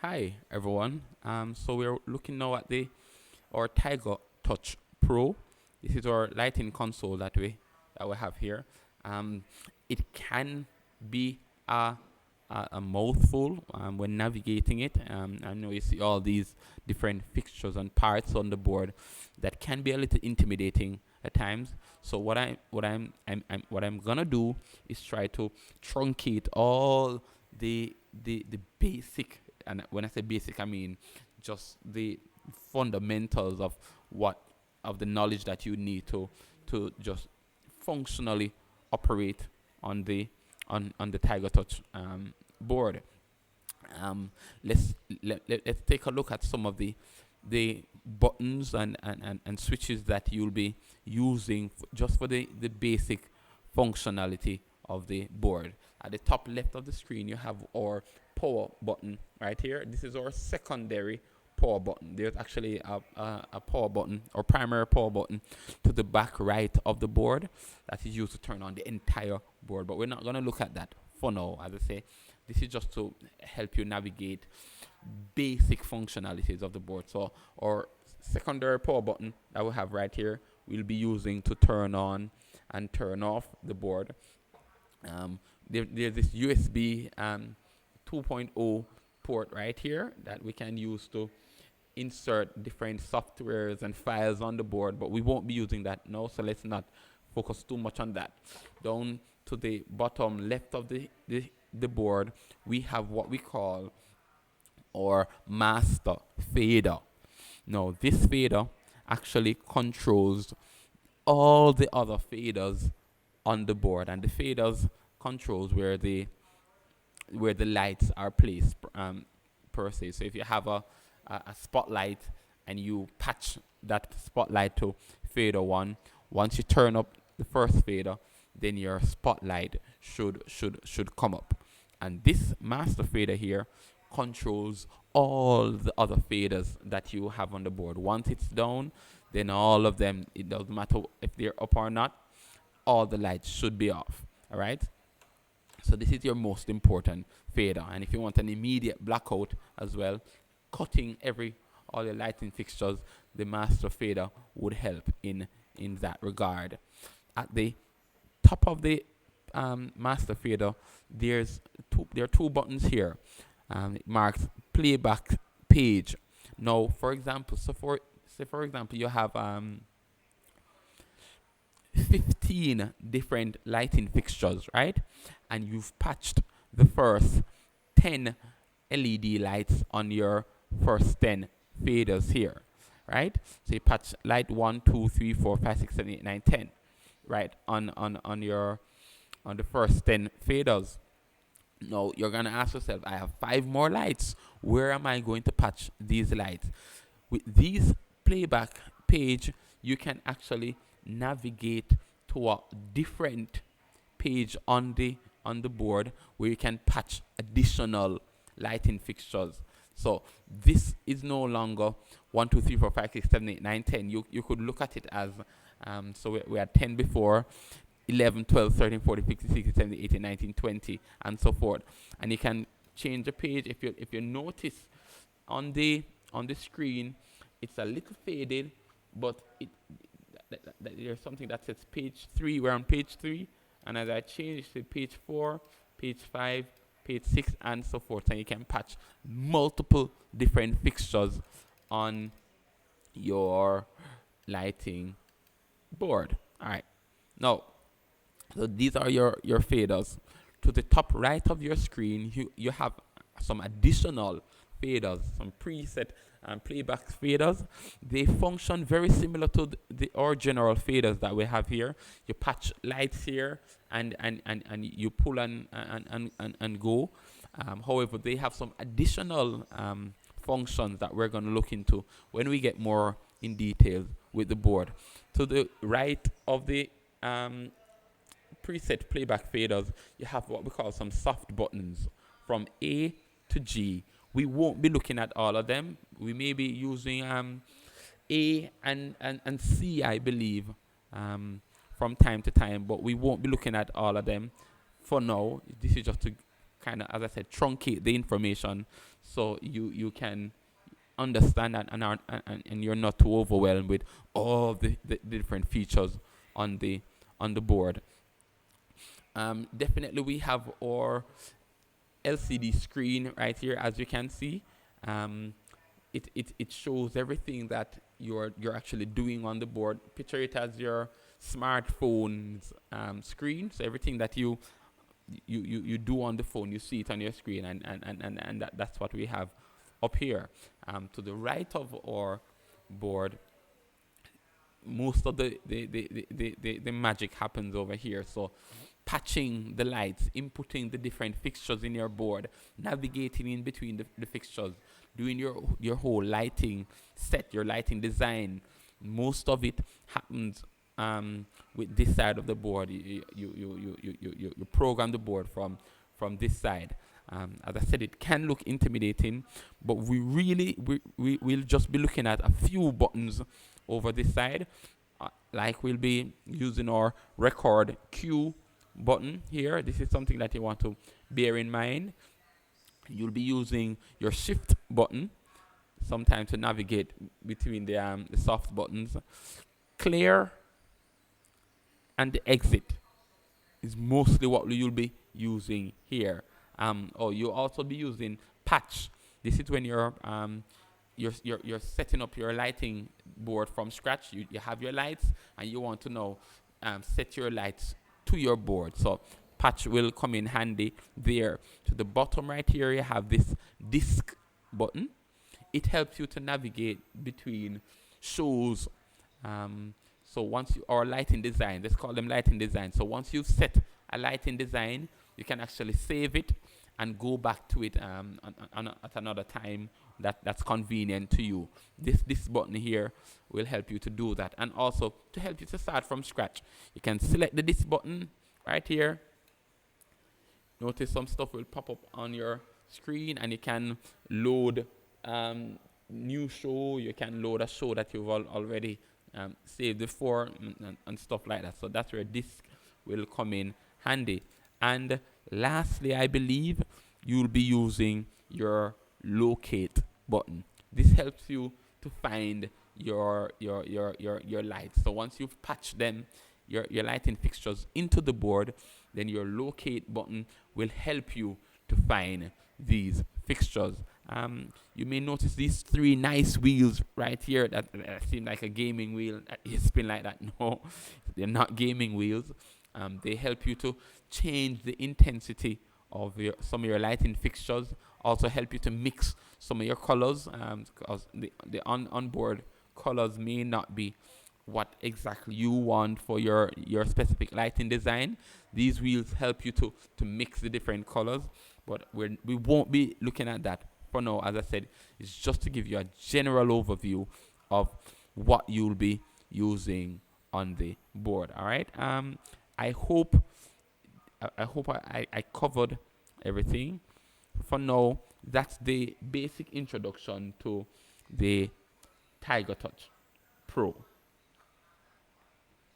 Hi everyone. So we're looking now at the our Tiger Touch Pro. This is our lighting console that we have here. Um, it can be a mouthful when navigating it. I know you see all these different fixtures and parts on the board that can be a little intimidating at times. So what I'm gonna do is try to truncate all the basic, and when I say basic I mean just the fundamentals of what of the knowledge that you need to just functionally operate on the Tiger Touch board. Um, let's take a look at some of the buttons and switches that you'll be using just for the basic functionality of the board. At the top left of the screen, you have our power button right here. This is our secondary power button. There's actually a power button or primary power button to the back right of the board that is used to turn on the entire board. But we're not going to look at that for now. As I say, this is just to help you navigate basic functionalities of the board. So our secondary power button that we have right here, we'll be using to turn on and turn off the board. There's this USB 2.0 port right here that we can use to insert different softwares and files on the board, but we won't be using that now, so let's not focus too much on that. Down to the bottom left of the board, we have what we call our master fader. Now, this fader actually controls all the other faders on the board, and the faders controls where the lights are placed per se. So if you have a spotlight and you patch that spotlight to fader 1, once you turn up the first fader, then your spotlight should come up. And this master fader here controls all the other faders that you have on the board. Once it's down, then all of them, it doesn't matter if they're up or not, all the lights should be off. All right. So this is your most important fader. And if you want an immediate blackout as well, cutting all your lighting fixtures, the master fader would help in that regard. At the top of the master fader, there are two buttons here. It marks playback page. Now, for example, for example, you have 15 different lighting fixtures, right? And you've patched the first 10 LED lights on your first 10 faders here, right? So you patch light 1, 2, 3, 4, 5, 6, 7, 8, 9, 10, right? On the first 10 faders. Now you're gonna ask yourself, I have 5 more lights. Where am I going to patch these lights? With these playback page, you can actually navigate to a different page on the board where you can patch additional lighting fixtures. So this is no longer 1, 2, 3, 4, 5, 6, 7, 8, 9, 10. You could look at it as so we had 10 before, 11, 12, 13, 14, 15, 16, 17, 18, 19, 20, and so forth. And you can change the page if you notice on the screen, it's a little faded, but there's something that says page 3. We're on page 3, and as I change to page 4, page 5, page 6, and so forth, and you can patch multiple different fixtures on your lighting board. All right, now, so these are your faders. To the top right of your screen, you have some additional faders, some preset playback faders. They function very similar to our general faders that we have here. You patch lights here and you pull and go. However, they have some additional functions that we're going to look into when we get more in detail with the board. To the right of the preset playback faders, you have what we call some soft buttons from A to G. We won't be looking at all of them. We may be using A and C, I believe, from time to time, but we won't be looking at all of them for now. This is just to kind of, as I said, truncate the information so you can understand that, and you're not too overwhelmed with all the different features on the board. Definitely we have our LCD screen right here, as you can see. Um, it shows everything that you're actually doing on the board. Picture it as your smartphone's screen. So everything that you do on the phone, you see it on your screen, and that's what we have up here. To the right of our board, most of the magic happens over here. So patching the lights, inputting the different fixtures in your board, navigating in between the fixtures, doing your whole lighting set, your lighting design. Most of it happens with this side of the board. You program the board from this side. As I said, it can look intimidating, but we'll just be looking at a few buttons over this side. Like we'll be using our record Q button here. This is something that you want to bear in mind. You'll be using your shift button sometimes to navigate between the soft buttons. Clear and the exit is mostly what you'll be using here. Or you'll also be using patch. This is when you're setting up your lighting board from scratch. You have your lights and you want to now set your lights to your board. So patch will come in handy there. To the bottom right here, you have this disk button. It helps you to navigate between shows. So once you or lighting design, let's call them lighting design. So once you've set a lighting design, you can actually save it and go back to it at another time that's convenient to you. This button here will help you to do that, and also to help you to start from scratch. You can select the this button right here. Notice some stuff will pop up on your screen, and you can load new show. You can load a show that you've already saved before, and stuff like that. So that's where disk will come in handy. And lastly, I believe you'll be using your locate button. This helps you to find your lights. So once you've patched them, your lighting fixtures into the board, then your locate button will help you to find these fixtures. You may notice these three nice wheels right here that seem like a gaming wheel. You spin like that. No, they're not gaming wheels. They help you to change the intensity of some of your lighting fixtures. Also help you to mix some of your colors, because the onboard colors may not be what exactly you want for your specific lighting design. These wheels help you to mix the different colors, but we won't be looking at that for now. As I said, it's just to give you a general overview of what you'll be using on the board. All right. I hope I covered everything. For now, that's the basic introduction to the Tiger Touch Pro.